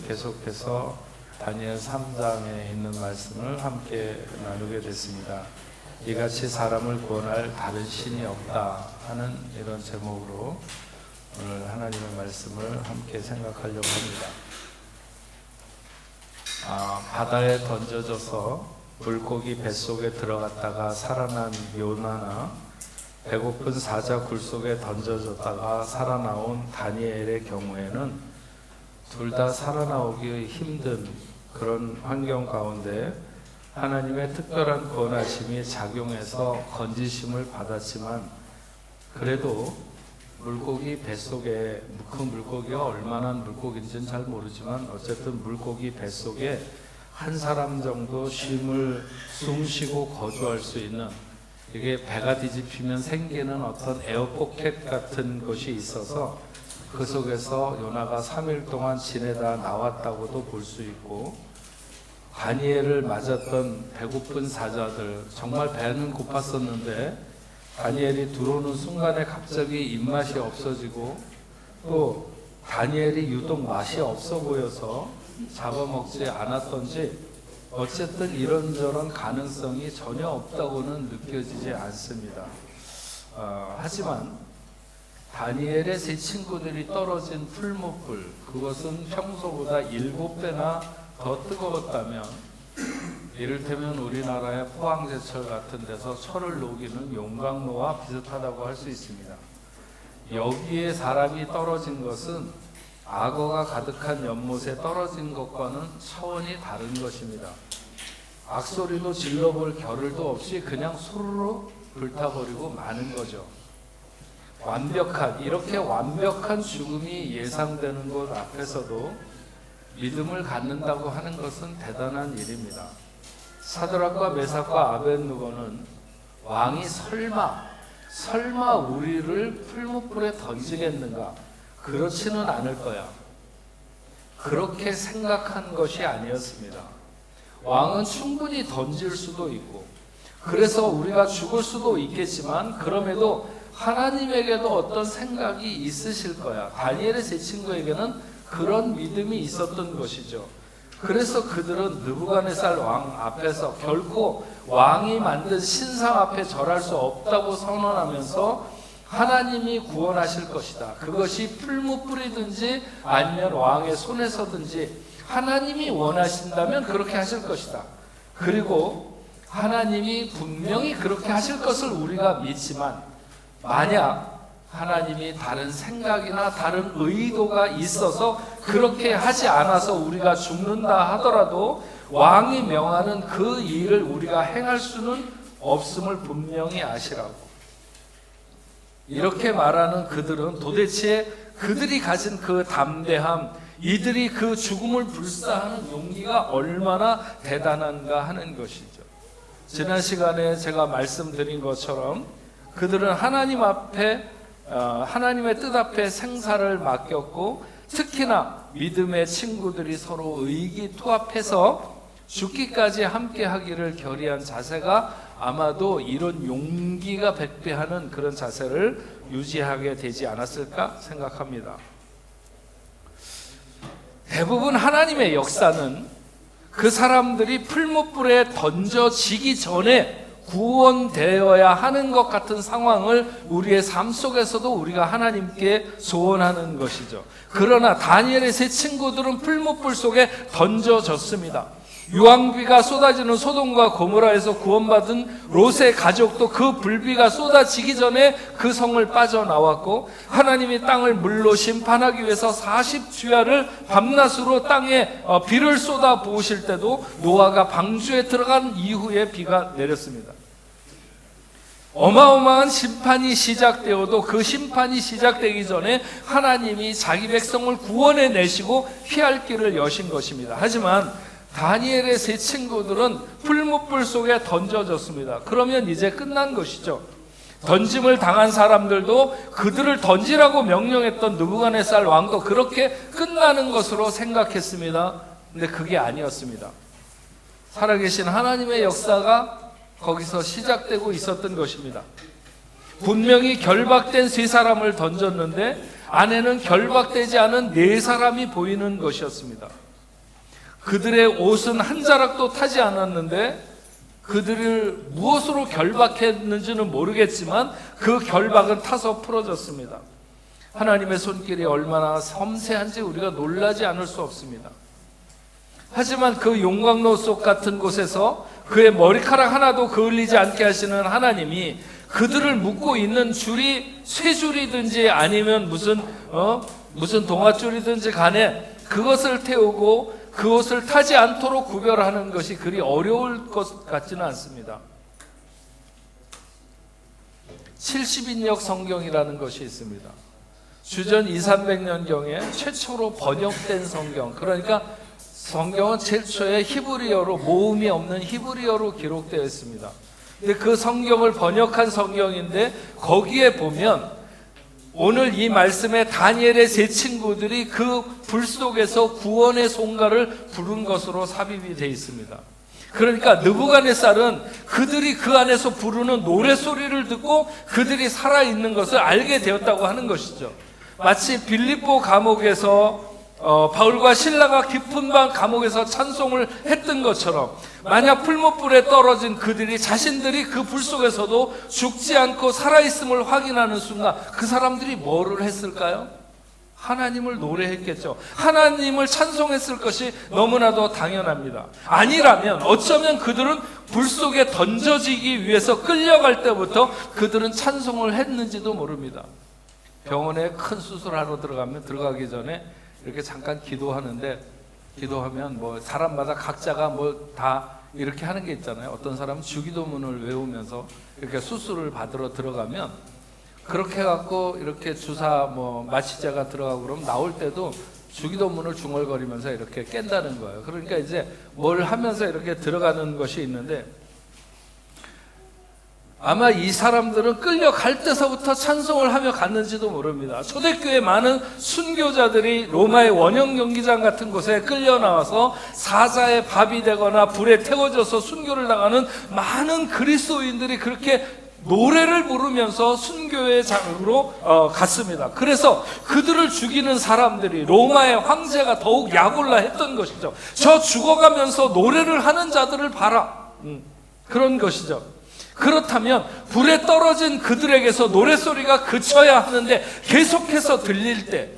계속해서 다니엘 3장에 있는 말씀을 함께 나누게 됐습니다. 이같이 사람을 구원할 다른 신이 없다 하는 이런 제목으로 오늘 하나님의 말씀을 함께 생각하려고 합니다. 바다에 던져져서 물고기 뱃속에 들어갔다가 살아난 요나나 배고픈 사자 굴속에 던져졌다가 살아나온 다니엘의 경우에는 둘 다 살아나오기 힘든 그런 환경 가운데 하나님의 특별한 구원하심이 작용해서 건지심을 받았지만, 그래도 물고기 뱃속에, 그 물고기가 얼마나 물고기인지는 잘 모르지만 어쨌든 물고기 뱃속에 한 사람 정도 숨을 숨쉬고 거주할 수 있는, 이게 배가 뒤집히면 생기는 어떤 에어포켓 같은 것이 있어서 그 속에서 요나가 3일 동안 지내다 나왔다고도 볼 수 있고, 다니엘을 맞았던 배고픈 사자들, 정말 배는 고팠었는데 다니엘이 들어오는 순간에 갑자기 입맛이 없어지고, 또 다니엘이 유독 맛이 없어 보여서 잡아먹지 않았던지 어쨌든 이런저런 가능성이 전혀 없다고는 느껴지지 않습니다. 하지만 다니엘의 세 친구들이 떨어진 풀무불, 그것은 평소보다 7배나 더 뜨거웠다면, 이를테면 우리나라의 포항제철 같은 데서 철을 녹이는 용광로와 비슷하다고 할 수 있습니다. 여기에 사람이 떨어진 것은 악어가 가득한 연못에 떨어진 것과는 차원이 다른 것입니다. 악소리도 질러볼 겨를도 없이 그냥 소르르 불타버리고 마는 거죠. 이렇게 완벽한 죽음이 예상되는 것 앞에서도 믿음을 갖는다고 하는 것은 대단한 일입니다. 사드락과 메삭과 아벳느고는 왕이 설마 우리를 풀무불에 던지겠는가? 그렇지는 않을 거야, 그렇게 생각한 것이 아니었습니다. 왕은 충분히 던질 수도 있고, 그래서 우리가 죽을 수도 있겠지만, 그럼에도 하나님에게도 어떤 생각이 있으실 거야. 다니엘의 세 친구에게는 그런 믿음이 있었던 것이죠. 그래서 그들은 느부갓네살 왕 앞에서 결코 왕이 만든 신상 앞에 절할 수 없다고 선언하면서 하나님이 구원하실 것이다, 그것이 풀무불이든지 아니면 왕의 손에서든지 하나님이 원하신다면 그렇게 하실 것이다, 그리고 하나님이 분명히 그렇게 하실 것을 우리가 믿지만, 만약 하나님이 다른 생각이나 다른 의도가 있어서 그렇게 하지 않아서 우리가 죽는다 하더라도 왕이 명하는 그 일을 우리가 행할 수는 없음을 분명히 아시라고. 이렇게 말하는 그들은 도대체 그들이 가진 그 담대함, 이들이 그 죽음을 불사하는 용기가 얼마나 대단한가 하는 것이죠. 지난 시간에 제가 말씀드린 것처럼 그들은 하나님 앞에, 하나님의 뜻 앞에 생사를 맡겼고, 특히나 믿음의 친구들이 서로 의기투합해서 죽기까지 함께 하기를 결의한 자세가 아마도 이런 용기가 백배하는 그런 자세를 유지하게 되지 않았을까 생각합니다. 대부분 하나님의 역사는 그 사람들이 풀무불에 던져지기 전에 구원되어야 하는 것 같은 상황을 우리의 삶 속에서도 우리가 하나님께 소원하는 것이죠. 그러나 다니엘의 세 친구들은 풀무불 속에 던져졌습니다. 유황비가 쏟아지는 소돔과 고모라에서 구원받은 롯의 가족도 그 불비가 쏟아지기 전에 그 성을 빠져나왔고, 하나님이 땅을 물로 심판하기 위해서 40주야를 밤낮으로 땅에 비를 쏟아 부으실 때도 노아가 방주에 들어간 이후에 비가 내렸습니다. 어마어마한 심판이 시작되어도 그 심판이 시작되기 전에 하나님이 자기 백성을 구원해 내시고 피할 길을 여신 것입니다. 하지만 다니엘의 세 친구들은 풀무불 속에 던져졌습니다. 그러면 이제 끝난 것이죠. 던짐을 당한 사람들도 그들을 던지라고 명령했던 느부갓네살 왕도 그렇게 끝나는 것으로 생각했습니다. 근데 그게 아니었습니다. 살아계신 하나님의 역사가 거기서 시작되고 있었던 것입니다. 분명히 결박된 세 사람을 던졌는데 안에는 결박되지 않은 네 사람이 보이는 것이었습니다. 그들의 옷은 한 자락도 타지 않았는데 그들을 무엇으로 결박했는지는 모르겠지만 그 결박은 타서 풀어졌습니다. 하나님의 손길이 얼마나 섬세한지 우리가 놀라지 않을 수 없습니다. 하지만 그 용광로 속 같은 곳에서 그의 머리카락 하나도 그을리지 않게 하시는 하나님이 그들을 묶고 있는 줄이 쇠줄이든지 아니면 무슨 동아줄이든지 간에 그것을 태우고 그것을 타지 않도록 구별하는 것이 그리 어려울 것 같지는 않습니다. 70인역 성경이라는 것이 있습니다. 주전 200~300년경에 최초로 번역된 성경, 그러니까 성경은 최초의 히브리어로, 모음이 없는 히브리어로 기록되어 있습니다. 근데 그 성경을 번역한 성경인데 거기에 보면 오늘 이 말씀에 다니엘의 세 친구들이 그 불 속에서 구원의 송가를 부른 것으로 삽입이 되어 있습니다. 그러니까 느부갓네살은 그들이 그 안에서 부르는 노래소리를 듣고 그들이 살아있는 것을 알게 되었다고 하는 것이죠. 마치 빌립보 감옥에서 바울과 실라가 깊은 밤 감옥에서 찬송을 했던 것처럼, 만약 풀무불에 떨어진 그들이 자신들이 그 불 속에서도 죽지 않고 살아있음을 확인하는 순간 그 사람들이 뭐를 했을까요? 하나님을 노래했겠죠. 하나님을 찬송했을 것이 너무나도 당연합니다. 아니라면 어쩌면 그들은 불 속에 던져지기 위해서 끌려갈 때부터 그들은 찬송을 했는지도 모릅니다. 병원에 큰 수술하러 들어가기 전에 이렇게 잠깐 기도하는데, 기도하면 사람마다 각자가 다 이렇게 하는 게 있잖아요. 어떤 사람은 주기도문을 외우면서 이렇게 수술을 받으러 들어가면 그렇게 해갖고 이렇게 주사 마취제가 들어가고 그러면 나올 때도 주기도문을 중얼거리면서 이렇게 깬다는 거예요. 그러니까 이제 뭘 하면서 이렇게 들어가는 것이 있는데, 아마 이 사람들은 끌려갈 때서부터 찬송을 하며 갔는지도 모릅니다. 초대교회 많은 순교자들이 로마의 원형 경기장 같은 곳에 끌려 나와서 사자의 밥이 되거나 불에 태워져서 순교를 당하는 많은 그리스도인들이 그렇게 노래를 부르면서 순교의 장으로 갔습니다. 그래서 그들을 죽이는 사람들이 로마의 황제가 더욱 약올라 했던 것이죠. 저 죽어가면서 노래를 하는 자들을 봐라, 그런 것이죠. 그렇다면 불에 떨어진 그들에게서 노래소리가 그쳐야 하는데 계속해서 들릴 때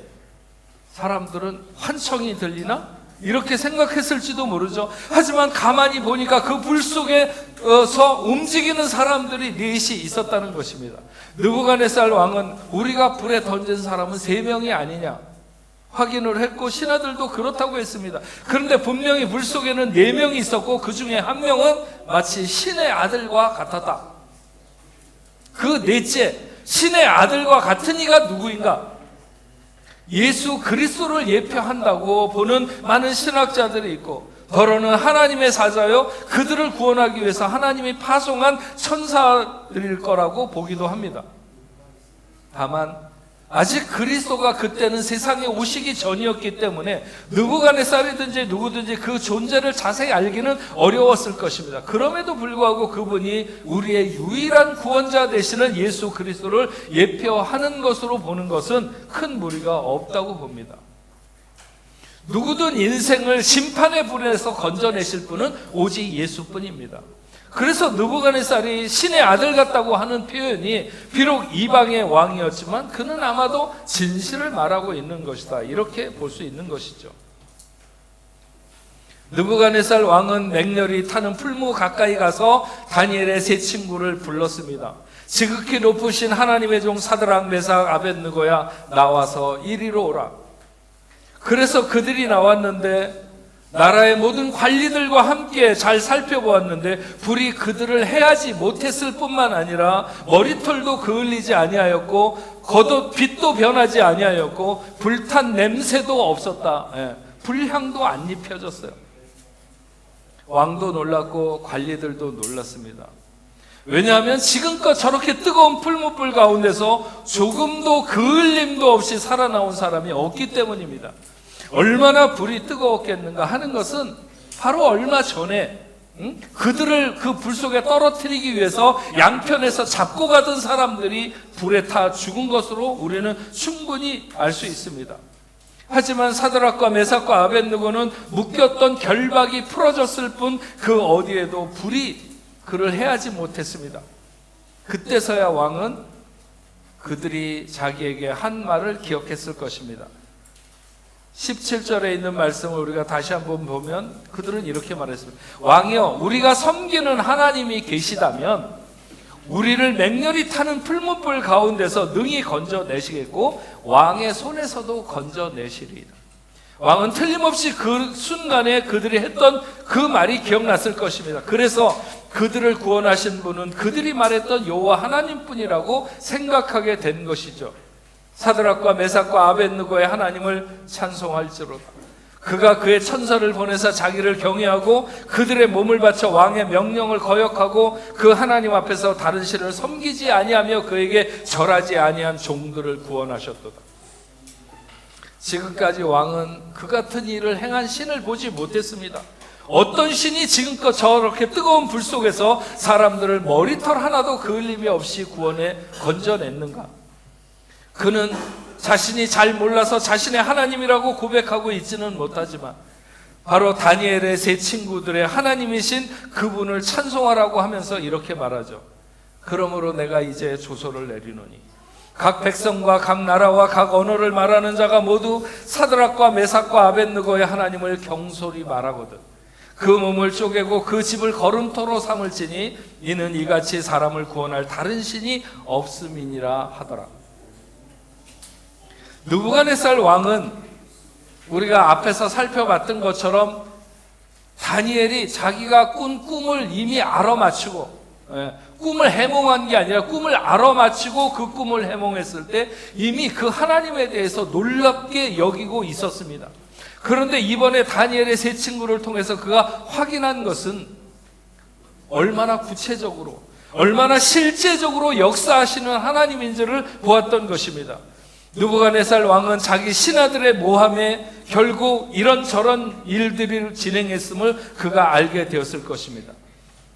사람들은 환청이 들리나? 이렇게 생각했을지도 모르죠. 하지만 가만히 보니까 그 불 속에서 움직이는 사람들이 넷이 있었다는 것입니다. 느부갓네살 왕은 우리가 불에 던진 사람은 3명이 아니냐 확인을 했고 신하들도 그렇다고 했습니다. 그런데 분명히 불 속에는 4명이 있었고 그 중에 1명은 마치 신의 아들과 같았다. 그 넷째, 신의 아들과 같은 이가 누구인가? 예수 그리스도를 예표한다고 보는 많은 신학자들이 있고, 더러는 하나님의 사자요 그들을 구원하기 위해서 하나님이 파송한 천사들일 거라고 보기도 합니다. 다만 아직 그리스도가 그때는 세상에 오시기 전이었기 때문에 느부갓네살이든지 누구든지 그 존재를 자세히 알기는 어려웠을 것입니다. 그럼에도 불구하고 그분이 우리의 유일한 구원자 되시는 예수 그리스도를 예표하는 것으로 보는 것은 큰 무리가 없다고 봅니다. 누구든 인생을 심판의 불에서 건져내실 분은 오직 예수뿐입니다. 그래서 느부갓네살이 신의 아들 같다고 하는 표현이 비록 이방의 왕이었지만 그는 아마도 진실을 말하고 있는 것이다, 이렇게 볼 수 있는 것이죠. 느부갓네살 왕은 맹렬히 타는 풀무 가까이 가서 다니엘의 세 친구를 불렀습니다. 지극히 높으신 하나님의 종 사드락 메삭 아벳느고야, 나와서 이리로 오라. 그래서 그들이 나왔는데 나라의 모든 관리들과 함께 잘 살펴보았는데 불이 그들을 해하지 못했을 뿐만 아니라 머리털도 그을리지 아니하였고 겉옷 빛도 변하지 아니하였고 불탄 냄새도 없었다. 불향도 안 입혀졌어요. 왕도 놀랐고 관리들도 놀랐습니다. 왜냐하면 지금껏 저렇게 뜨거운 풀무불 가운데서 조금도 그을림도 없이 살아나온 사람이 없기 때문입니다. 얼마나 불이 뜨거웠겠는가 하는 것은 바로 얼마 전에 그들을 그 불 속에 떨어뜨리기 위해서 양편에서 잡고 가던 사람들이 불에 타 죽은 것으로 우리는 충분히 알 수 있습니다. 하지만 사드락과 메삭과 아벳느고는 묶였던 결박이 풀어졌을 뿐 그 어디에도 불이 그를 해하지 못했습니다. 그때서야 왕은 그들이 자기에게 한 말을 기억했을 것입니다. 17절에 있는 말씀을 우리가 다시 한번 보면 그들은 이렇게 말했습니다. 왕이여, 우리가 섬기는 하나님이 계시다면 우리를 맹렬히 타는 풀무불 가운데서 능히 건져내시겠고 왕의 손에서도 건져내시리이다. 왕은 틀림없이 그 순간에 그들이 했던 그 말이 기억났을 것입니다. 그래서 그들을 구원하신 분은 그들이 말했던 여호와 하나님뿐이라고 생각하게 된 것이죠. 사드락과 메삭과 아벳느고의 하나님을 찬송할지로다. 그가 그의 천사를 보내서 자기를 경외하고 그들의 몸을 바쳐 왕의 명령을 거역하고 그 하나님 앞에서 다른 신을 섬기지 아니하며 그에게 절하지 아니한 종들을 구원하셨도다. 지금까지 왕은 그 같은 일을 행한 신을 보지 못했습니다. 어떤 신이 지금껏 저렇게 뜨거운 불 속에서 사람들을 머리털 하나도 그을림이 없이 구원해 건져냈는가? 그는 자신이 잘 몰라서 자신의 하나님이라고 고백하고 있지는 못하지만 바로 다니엘의 세 친구들의 하나님이신 그분을 찬송하라고 하면서 이렇게 말하죠. 그러므로 내가 이제 조서를 내리노니 각 백성과 각 나라와 각 언어를 말하는 자가 모두 사드락과 메삭과 아벳느고의 하나님을 경솔히 말하거든 그 몸을 쪼개고 그 집을 거름토로 삼을지니 이는 이같이 사람을 구원할 다른 신이 없음이니라 하더라. 느부갓네살 왕은 우리가 앞에서 살펴봤던 것처럼 다니엘이 자기가 꾼 꿈을 이미 알아맞히고 꿈을 해몽한 게 아니라 꿈을 알아맞히고 그 꿈을 해몽했을 때 이미 그 하나님에 대해서 놀랍게 여기고 있었습니다. 그런데 이번에 다니엘의 세 친구를 통해서 그가 확인한 것은 얼마나 구체적으로 얼마나 실제적으로 역사하시는 하나님인지를 보았던 것입니다. 느부갓네살 왕은 자기 신하들의 모함에 결국 이런저런 일들을 진행했음을 그가 알게 되었을 것입니다.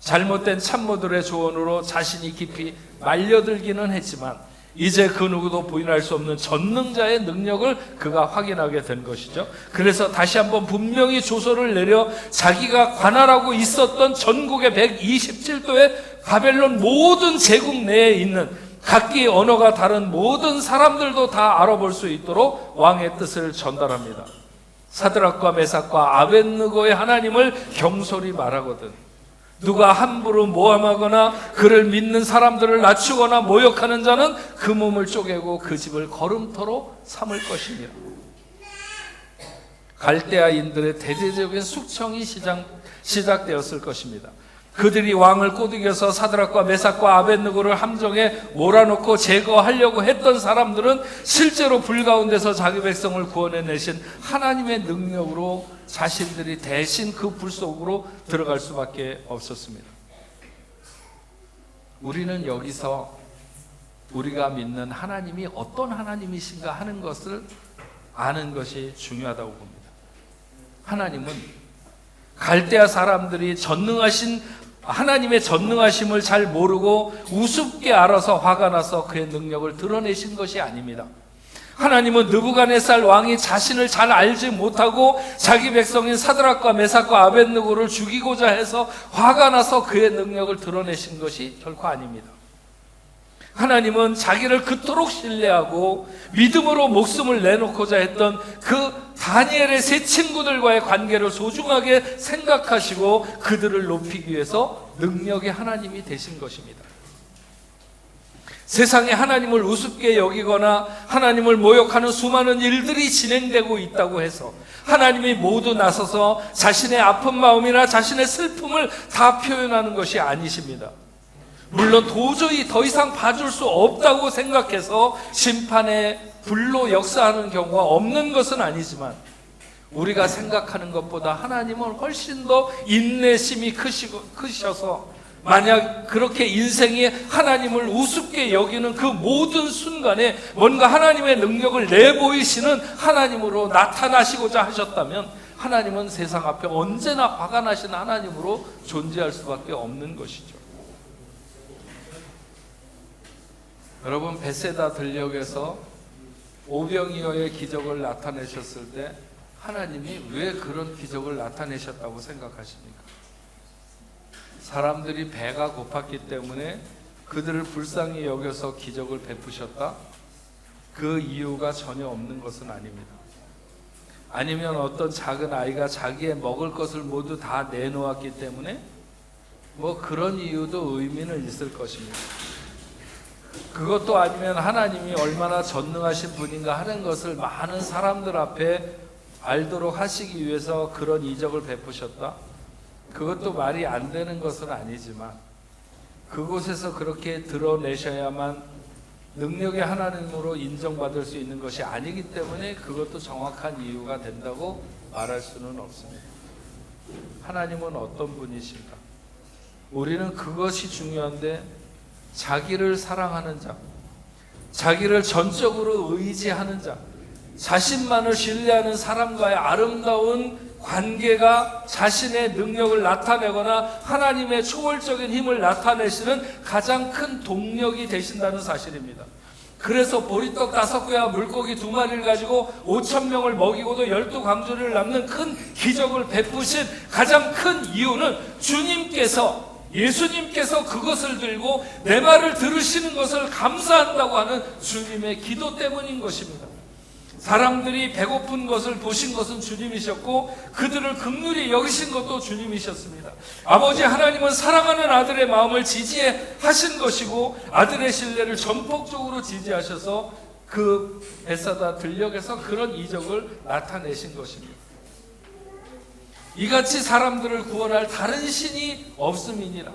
잘못된 참모들의 조언으로 자신이 깊이 말려들기는 했지만 이제 그 누구도 부인할 수 없는 전능자의 능력을 그가 확인하게 된 것이죠. 그래서 다시 한번 분명히 조서를 내려 자기가 관할하고 있었던 전국의 127도의 바벨론 모든 제국 내에 있는 각기 언어가 다른 모든 사람들도 다 알아볼 수 있도록 왕의 뜻을 전달합니다. 사드락과 메삭과 아벳느고의 하나님을 경솔히 말하거든 누가 함부로 모함하거나 그를 믿는 사람들을 낮추거나 모욕하는 자는 그 몸을 쪼개고 그 집을 거름토로 삼을 것이니라. 갈대아인들의 대대적인 숙청이 시작되었을 것입니다. 그들이 왕을 꼬드겨서 사드락과 메삭과 아벳느고를 함정에 몰아넣고 제거하려고 했던 사람들은 실제로 불 가운데서 자기 백성을 구원해내신 하나님의 능력으로 자신들이 대신 그 불 속으로 들어갈 수밖에 없었습니다. 우리는 여기서 우리가 믿는 하나님이 어떤 하나님이신가 하는 것을 아는 것이 중요하다고 봅니다. 하나님은 갈대아 사람들이 전능하신 하나님의 전능하심을 잘 모르고 우습게 알아서 화가 나서 그의 능력을 드러내신 것이 아닙니다. 하나님은 느부갓네살 왕이 자신을 잘 알지 못하고 자기 백성인 사드락과 메삭과 아벳느고를 죽이고자 해서 화가 나서 그의 능력을 드러내신 것이 결코 아닙니다. 하나님은 자기를 그토록 신뢰하고 믿음으로 목숨을 내놓고자 했던 그 다니엘의 세 친구들과의 관계를 소중하게 생각하시고 그들을 높이기 위해서 능력의 하나님이 되신 것입니다. 세상에 하나님을 우습게 여기거나 하나님을 모욕하는 수많은 일들이 진행되고 있다고 해서 하나님이 모두 나서서 자신의 아픈 마음이나 자신의 슬픔을 다 표현하는 것이 아니십니다. 물론 도저히 더 이상 봐줄 수 없다고 생각해서 심판의 불로 역사하는 경우가 없는 것은 아니지만 우리가 생각하는 것보다 하나님은 훨씬 더 인내심이 크셔서 만약 그렇게 인생이 하나님을 우습게 여기는 그 모든 순간에 뭔가 하나님의 능력을 내보이시는 하나님으로 나타나시고자 하셨다면 하나님은 세상 앞에 언제나 화가 나신 하나님으로 존재할 수밖에 없는 것이죠. 여러분, 베세다 들녘에서 오병이어의 기적을 나타내셨을 때 하나님이 왜 그런 기적을 나타내셨다고 생각하십니까? 사람들이 배가 고팠기 때문에 그들을 불쌍히 여겨서 기적을 베푸셨다? 그 이유가 전혀 없는 것은 아닙니다. 아니면 어떤 작은 아이가 자기의 먹을 것을 모두 다 내놓았기 때문에 뭐 그런 이유도 의미는 있을 것입니다. 그것도 아니면 하나님이 얼마나 전능하신 분인가 하는 것을 많은 사람들 앞에 알도록 하시기 위해서 그런 이적을 베푸셨다? 그것도 말이 안 되는 것은 아니지만 그곳에서 그렇게 드러내셔야만 능력의 하나님으로 인정받을 수 있는 것이 아니기 때문에 그것도 정확한 이유가 된다고 말할 수는 없습니다. 하나님은 어떤 분이신가? 우리는 그것이 중요한데 자기를 사랑하는 자, 자기를 전적으로 의지하는 자, 자신만을 신뢰하는 사람과의 아름다운 관계가 자신의 능력을 나타내거나 하나님의 초월적인 힘을 나타내시는 가장 큰 동력이 되신다는 사실입니다. 그래서 보리떡 5개와 물고기 2마리를 가지고 5,000명을 먹이고도 12광주리를 남는 큰 기적을 베푸신 가장 큰 이유는 예수님께서 그것을 들고 내 말을 들으시는 것을 감사한다고 하는 주님의 기도 때문인 것입니다. 사람들이 배고픈 것을 보신 것은 주님이셨고 그들을 긍휼히 여기신 것도 주님이셨습니다. 아버지 하나님은 사랑하는 아들의 마음을 지지하신 것이고 아들의 신뢰를 전폭적으로 지지하셔서 그 베사다 들녘에서 그런 이적을 나타내신 것입니다. 이같이 사람들을 구원할 다른 신이 없음이니라.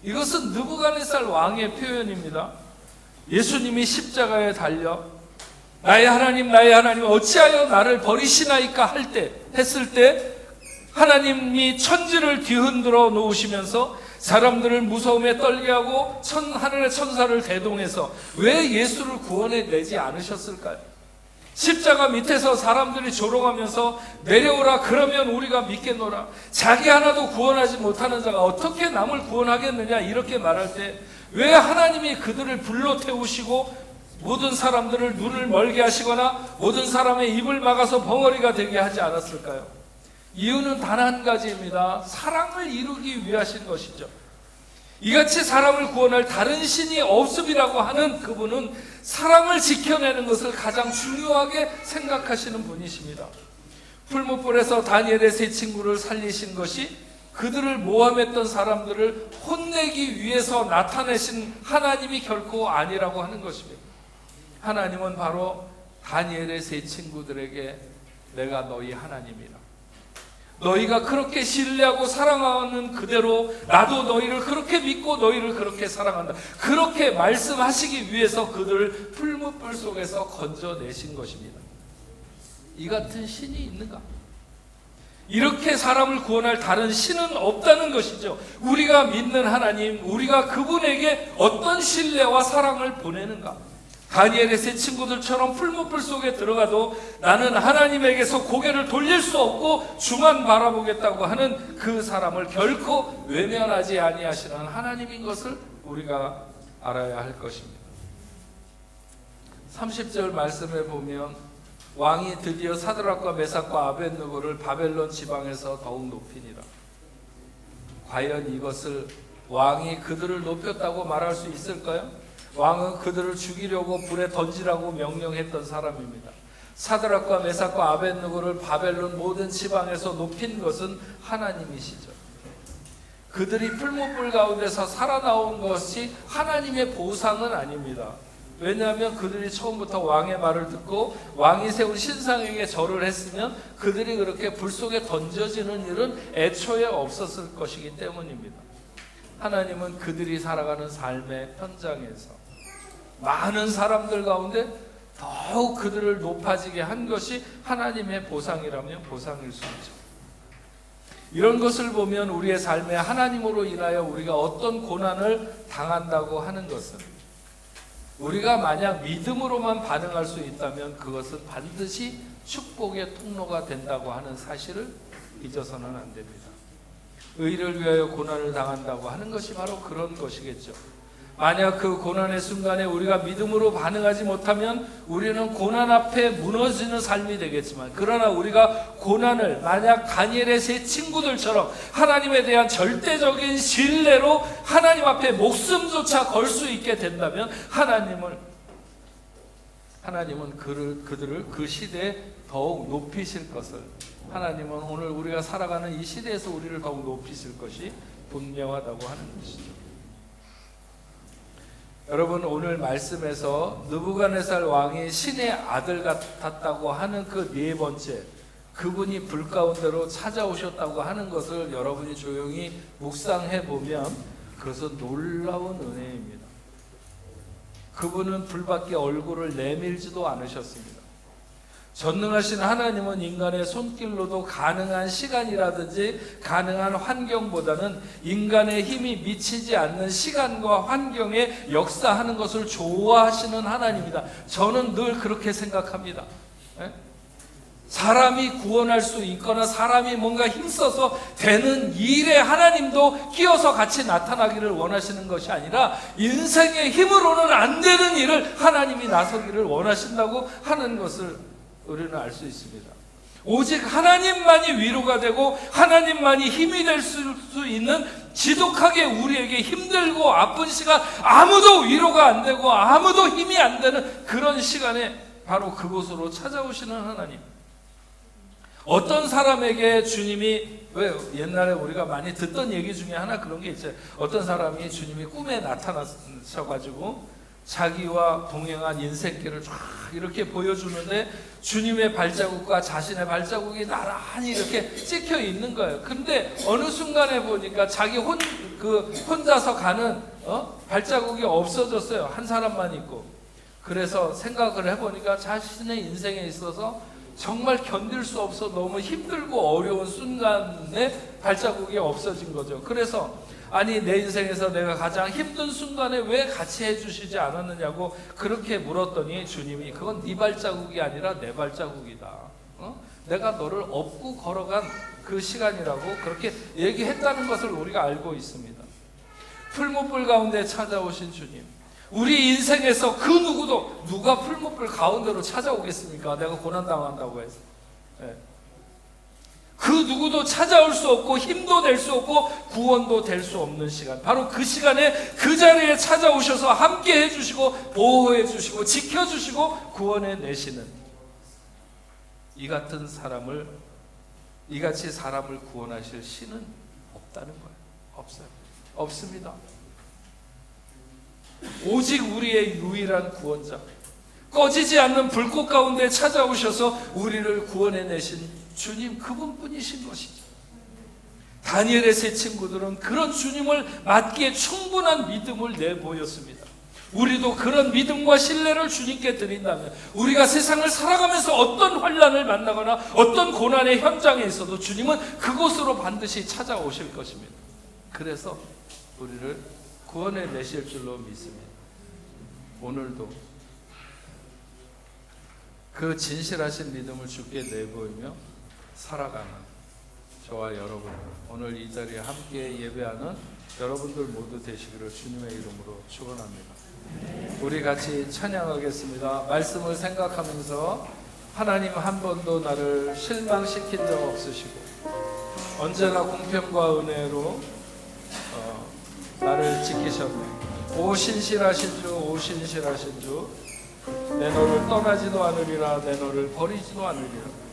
이것은 느부갓네살 왕의 표현입니다. 예수님이 십자가에 달려 나의 하나님 어찌하여 나를 버리시나이까 했을 때 하나님이 천지를 뒤흔들어 놓으시면서 사람들을 무서움에 떨게 하고 하늘의 천사를 대동해서 왜 예수를 구원해내지 않으셨을까요? 십자가 밑에서 사람들이 조롱하면서 내려오라 그러면 우리가 믿겠노라, 자기 하나도 구원하지 못하는 자가 어떻게 남을 구원하겠느냐 이렇게 말할 때 왜 하나님이 그들을 불러 태우시고 모든 사람들을 눈을 멀게 하시거나 모든 사람의 입을 막아서 벙어리가 되게 하지 않았을까요? 이유는 단 한 가지입니다. 사랑을 이루기 위하신 것이죠. 이같이 사람을 구원할 다른 신이 없음이라고 하는 그분은 사랑을 지켜내는 것을 가장 중요하게 생각하시는 분이십니다. 풀무불에서 다니엘의 세 친구를 살리신 것이 그들을 모함했던 사람들을 혼내기 위해서 나타내신 하나님이 결코 아니라고 하는 것입니다. 하나님은 바로 다니엘의 세 친구들에게 내가 너희 하나님이라, 너희가 그렇게 신뢰하고 사랑하는 그대로 나도 너희를 그렇게 믿고 너희를 그렇게 사랑한다, 그렇게 말씀하시기 위해서 그들을 풀무불 속에서 건져내신 것입니다. 이 같은 신이 있는가? 이렇게 사람을 구원할 다른 신은 없다는 것이죠. 우리가 믿는 하나님, 우리가 그분에게 어떤 신뢰와 사랑을 보내는가? 다니엘의 세 친구들처럼 풀무불 속에 들어가도 나는 하나님에게서 고개를 돌릴 수 없고 주만 바라보겠다고 하는 그 사람을 결코 외면하지 아니하시는 하나님인 것을 우리가 알아야 할 것입니다. 30절 말씀에 보면 왕이 드디어 사드락과 메삭과 아벳느고를 바벨론 지방에서 더욱 높이니라. 과연 이것을 왕이 그들을 높였다고 말할 수 있을까요? 왕은 그들을 죽이려고 불에 던지라고 명령했던 사람입니다. 사드락과 메삭과 아벳느고를 바벨론 모든 지방에서 높인 것은 하나님이시죠. 그들이 풀무불 가운데서 살아나온 것이 하나님의 보상은 아닙니다. 왜냐하면 그들이 처음부터 왕의 말을 듣고 왕이 세운 신상에게 절을 했으면 그들이 그렇게 불 속에 던져지는 일은 애초에 없었을 것이기 때문입니다. 하나님은 그들이 살아가는 삶의 현장에서 많은 사람들 가운데 더욱 그들을 높아지게 한 것이 하나님의 보상이라면 보상일 수 있죠. 이런 것을 보면 우리의 삶에 하나님으로 인하여 우리가 어떤 고난을 당한다고 하는 것은 우리가 만약 믿음으로만 반응할 수 있다면 그것은 반드시 축복의 통로가 된다고 하는 사실을 잊어서는 안 됩니다. 의를 위하여 고난을 당한다고 하는 것이 바로 그런 것이겠죠. 만약 그 고난의 순간에 우리가 믿음으로 반응하지 못하면 우리는 고난 앞에 무너지는 삶이 되겠지만, 그러나 우리가 고난을 만약 다니엘의 세 친구들처럼 하나님에 대한 절대적인 신뢰로 하나님 앞에 목숨조차 걸 수 있게 된다면 하나님은 그들을 그 시대에 더욱 높이실 것을, 하나님은 오늘 우리가 살아가는 이 시대에서 우리를 더욱 높이실 것이 분명하다고 하는 것이죠. 여러분, 오늘 말씀에서 느부갓네살 왕이 신의 아들 같았다고 하는 그 네 번째, 그분이 불 가운데로 찾아오셨다고 하는 것을 여러분이 조용히 묵상해 보면 그것은 놀라운 은혜입니다. 그분은 불밖에 얼굴을 내밀지도 않으셨습니다. 전능하신 하나님은 인간의 손길로도 가능한 시간이라든지 가능한 환경보다는 인간의 힘이 미치지 않는 시간과 환경에 역사하는 것을 좋아하시는 하나님이다. 저는 늘 그렇게 생각합니다. 사람이 구원할 수 있거나 사람이 뭔가 힘써서 되는 일에 하나님도 끼어서 같이 나타나기를 원하시는 것이 아니라 인생의 힘으로는 안 되는 일을 하나님이 나서기를 원하신다고 하는 것을 우리는 알 수 있습니다. 오직 하나님만이 위로가 되고 하나님만이 힘이 될 수 있는, 지독하게 우리에게 힘들고 아픈 시간, 아무도 위로가 안 되고 아무도 힘이 안 되는 그런 시간에 바로 그곳으로 찾아오시는 하나님. 어떤 사람에게 주님이, 왜 옛날에 우리가 많이 듣던 얘기 중에 하나 그런 게 있어요. 어떤 사람이 주님이 꿈에 나타나셔가지고 자기와 동행한 인생길을 쫙 이렇게 보여주는데 주님의 발자국과 자신의 발자국이 나란히 이렇게 찍혀 있는 거예요. 근데 어느 순간에 보니까 자기 혼자서 가는 발자국이 없어졌어요. 한 사람만 있고. 그래서 생각을 해보니까 자신의 인생에 있어서 정말 견딜 수 없어 너무 힘들고 어려운 순간에 발자국이 없어진 거죠. 그래서 아니, 내 인생에서 내가 가장 힘든 순간에 왜 같이 해주시지 않았느냐고 그렇게 물었더니 주님이 그건 네 발자국이 아니라 내 발자국이다. 내가 너를 업고 걸어간 그 시간이라고 그렇게 얘기했다는 것을 우리가 알고 있습니다. 풀무불 가운데 찾아오신 주님, 우리 인생에서 그 누구도, 누가 풀무불 가운데로 찾아오겠습니까? 내가 고난당한다고 해서. 그 누구도 찾아올 수 없고 힘도 될 수 없고 구원도 될 수 없는 시간, 바로 그 시간에 그 자리에 찾아오셔서 함께 해주시고 보호해 주시고 지켜주시고 구원해 내시는 이같이 사람을 구원하실 신은 없다는 거예요. 없어요. 없습니다. 오직 우리의 유일한 구원자, 꺼지지 않는 불꽃 가운데 찾아오셔서 우리를 구원해 내신 주님, 그분뿐이신 것이죠. 다니엘의 세 친구들은 그런 주님을 맞기에 충분한 믿음을 내보였습니다. 우리도 그런 믿음과 신뢰를 주님께 드린다면 우리가 세상을 살아가면서 어떤 환난을 만나거나 어떤 고난의 현장에 있어도 주님은 그곳으로 반드시 찾아오실 것입니다. 그래서 우리를 구원해 내실 줄로 믿습니다. 오늘도 그 진실하신 믿음을 주께 내보이며 살아가는 저와 여러분, 오늘 이 자리에 함께 예배하는 여러분들 모두 되시기를 주님의 이름으로 축원합니다. 우리 같이 찬양하겠습니다. 말씀을 생각하면서 하나님 한 번도 나를 실망시킨 적 없으시고 언제나 공평과 은혜로 나를 지키셨네. 오 신실하신 주, 오 신실하신 주, 내 너를 떠나지도 않으리라, 내 너를 버리지도 않으리라.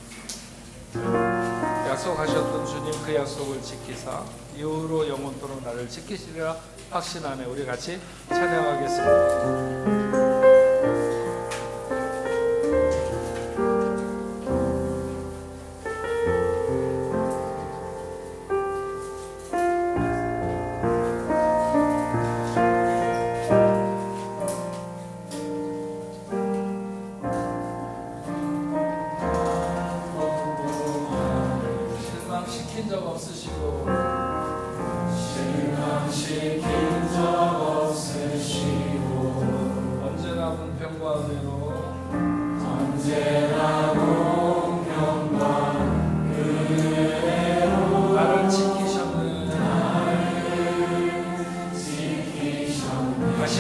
약속하셨던 주님, 그 약속을 지키사 이후로 영원토록 나를 지키시리라 확신하네. 우리 같이 찬양하겠습니다. 실망시킨 적 없으시고 언제나 공평과 은혜로 나를 지키셨네. 다시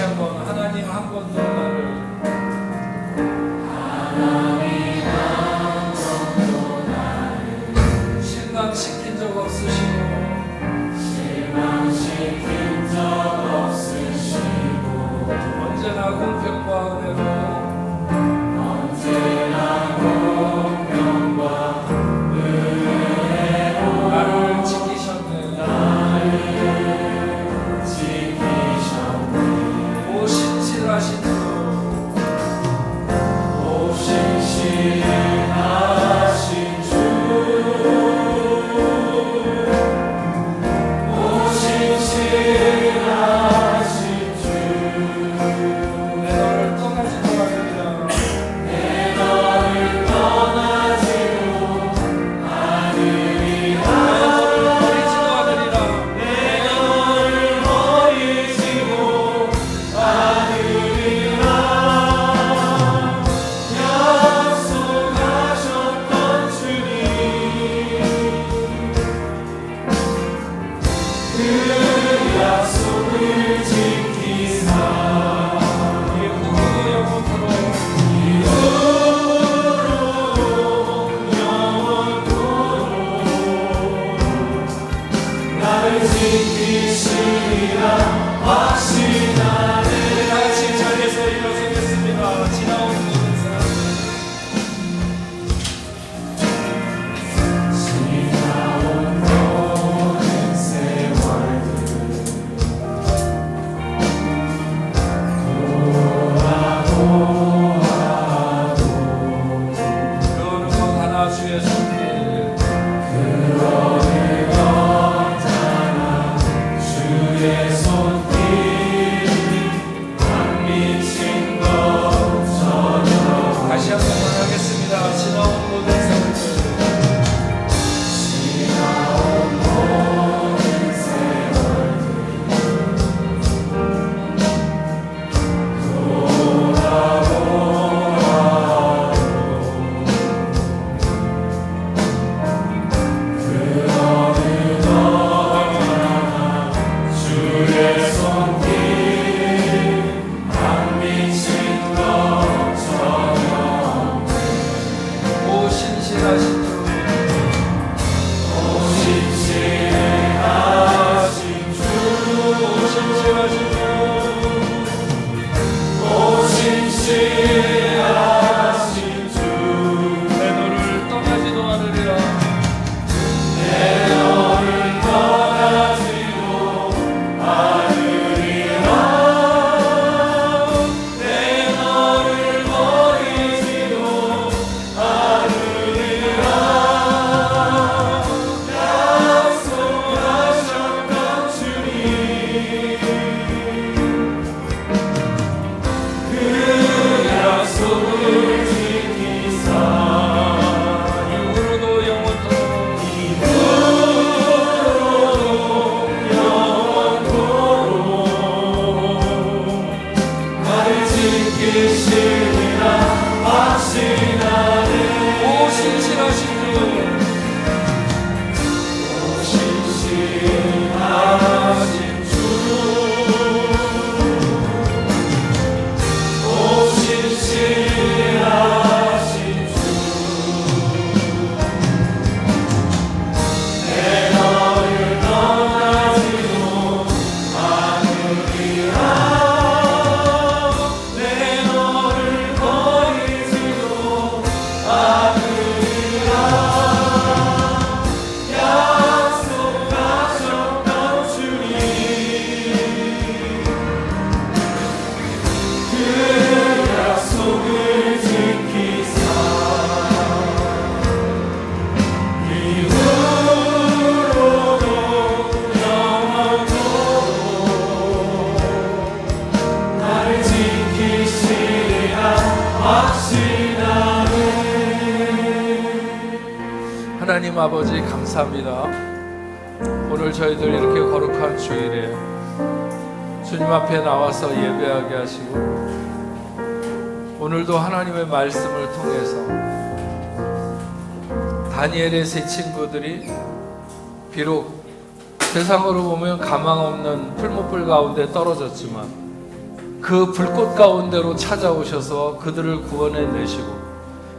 하나님 아버지 감사합니다. 오늘 저희들 이렇게 거룩한 주일에 주님 앞에 나와서 예배하게 하시고 오늘도 하나님의 말씀을 통해서 다니엘의 세 친구들이 비록 세상으로 보면 가망 없는 풀무불 가운데 떨어졌지만 그 불꽃 가운데로 찾아오셔서 그들을 구원해 내시고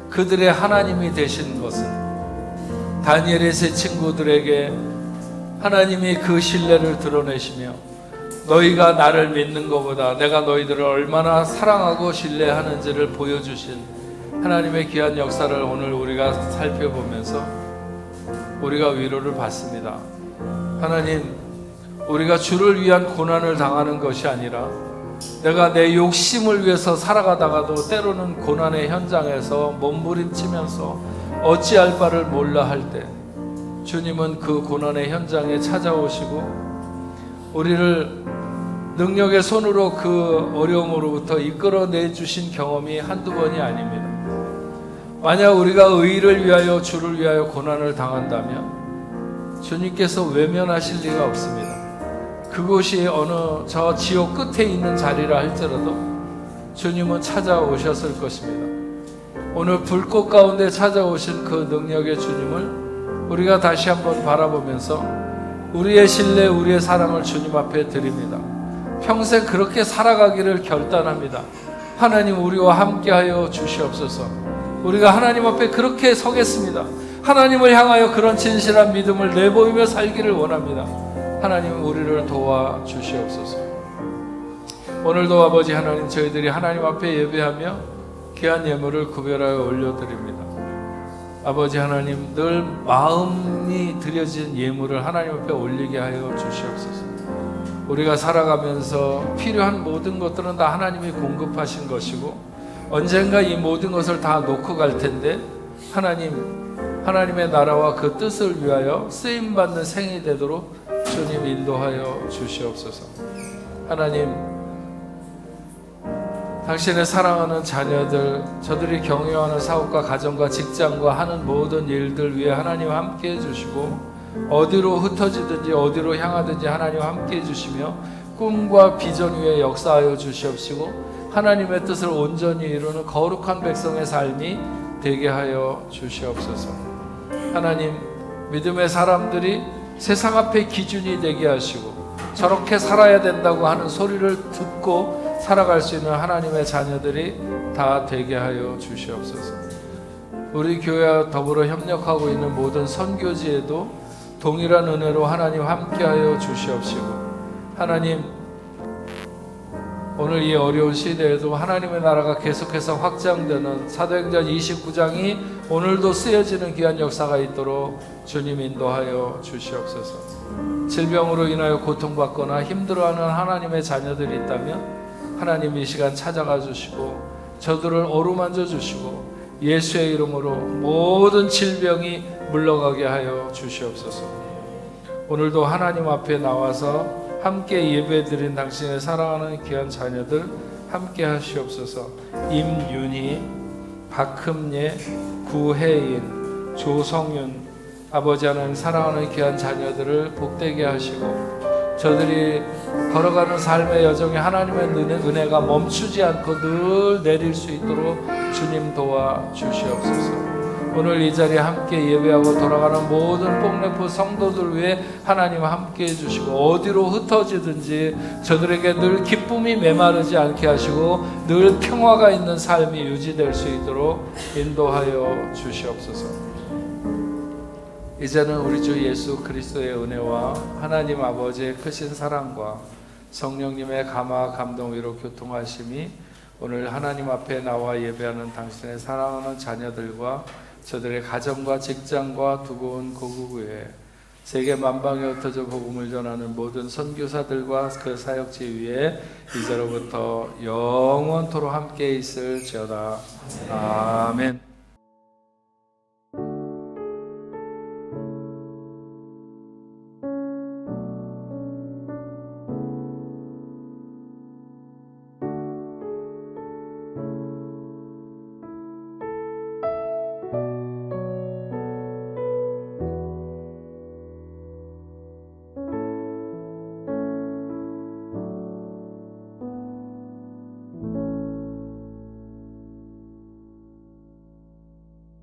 그들의 하나님이 되신 것은 다니엘의 세 친구들에게 하나님이 그 신뢰를 드러내시며 너희가 나를 믿는 것보다 내가 너희들을 얼마나 사랑하고 신뢰하는지를 보여주신 하나님의 귀한 역사를 오늘 우리가 살펴보면서 우리가 위로를 받습니다. 하나님, 우리가 주를 위한 고난을 당하는 것이 아니라 내가 내 욕심을 위해서 살아가다가도 때로는 고난의 현장에서 몸부림치면서 어찌할 바를 몰라 할 때 주님은 그 고난의 현장에 찾아오시고 우리를 능력의 손으로 그 어려움으로부터 이끌어내 주신 경험이 한두 번이 아닙니다. 만약 우리가 의를 위하여 주를 위하여 고난을 당한다면 주님께서 외면하실 리가 없습니다. 그곳이 어느 저 지옥 끝에 있는 자리라 할지라도 주님은 찾아오셨을 것입니다. 오늘 불꽃 가운데 찾아오신 그 능력의 주님을 우리가 다시 한번 바라보면서 우리의 신뢰, 우리의 사랑을 주님 앞에 드립니다. 평생 그렇게 살아가기를 결단합니다. 하나님, 우리와 함께하여 주시옵소서. 우리가 하나님 앞에 그렇게 서겠습니다. 하나님을 향하여 그런 진실한 믿음을 내보이며 살기를 원합니다. 하나님, 우리를 도와주시옵소서. 오늘도 아버지 하나님, 저희들이 하나님 앞에 예배하며 귀한 예물을 구별하여 올려드립니다. 아버지 하나님, 늘 마음이 드려진 예물을 하나님 앞에 올리게 하여 주시옵소서. 우리가 살아가면서 필요한 모든 것들은 다 하나님이 공급하신 것이고 언젠가 이 모든 것을 다 놓고 갈 텐데 하나님의 나라와 그 뜻을 위하여 쓰임받는 생이 되도록 주님 인도하여 주시옵소서. 하나님, 당신의 사랑하는 자녀들, 저들이 경영하는 사업과 가정과 직장과 하는 모든 일들 위해 하나님 함께 해주시고 어디로 흩어지든지 어디로 향하든지 하나님 함께 해주시며 꿈과 비전 위에 역사하여 주시옵시고 하나님의 뜻을 온전히 이루는 거룩한 백성의 삶이 되게 하여 주시옵소서. 하나님, 믿음의 사람들이 세상 앞에 기준이 되게 하시고 저렇게 살아야 된다고 하는 소리를 듣고 살아갈 수 있는 하나님의 자녀들이 다 되게 하여 주시옵소서. 우리 교회와 더불어 협력하고 있는 모든 선교지에도 동일한 은혜로 하나님 함께하여 주시옵시고, 하나님 오늘 이 어려운 시대에도 하나님의 나라가 계속해서 확장되는 사도행전 29장이 오늘도 쓰여지는 귀한 역사가 있도록 주님 인도하여 주시옵소서. 질병으로 인하여 고통받거나 힘들어하는 하나님의 자녀들이 있다면 하나님 이 시간 찾아가 주시고 저들을 어루만져 주시고 예수의 이름으로 모든 질병이 물러가게 하여 주시옵소서. 오늘도 하나님 앞에 나와서 함께 예배드린 당신의 사랑하는 귀한 자녀들 함께 하시옵소서. 임윤희, 박흠예, 구혜인, 조성윤, 아버지 하나님 사랑하는 귀한 자녀들을 복되게 하시고 저들이 걸어가는 삶의 여정에 하나님의 은혜가 멈추지 않고 늘 내릴 수 있도록 주님 도와주시옵소서. 오늘 이 자리에 함께 예배하고 돌아가는 모든 뽕래포 성도들 위해 하나님 함께 해주시고 어디로 흩어지든지 저들에게 늘 기쁨이 메마르지 않게 하시고 늘 평화가 있는 삶이 유지될 수 있도록 인도하여 주시옵소서. 이제는 우리 주 예수 그리스도의 은혜와 하나님 아버지의 크신 사랑과 성령님의 감화 감동 위로 교통하심이 오늘 하나님 앞에 나와 예배하는 당신의 사랑하는 자녀들과 저들의 가정과 직장과 두고 온 고국에 세계 만방에 흩어져 복음을 전하는 모든 선교사들과 그 사역지 위에 이제로부터 영원토록 함께 있을지어다. 아멘.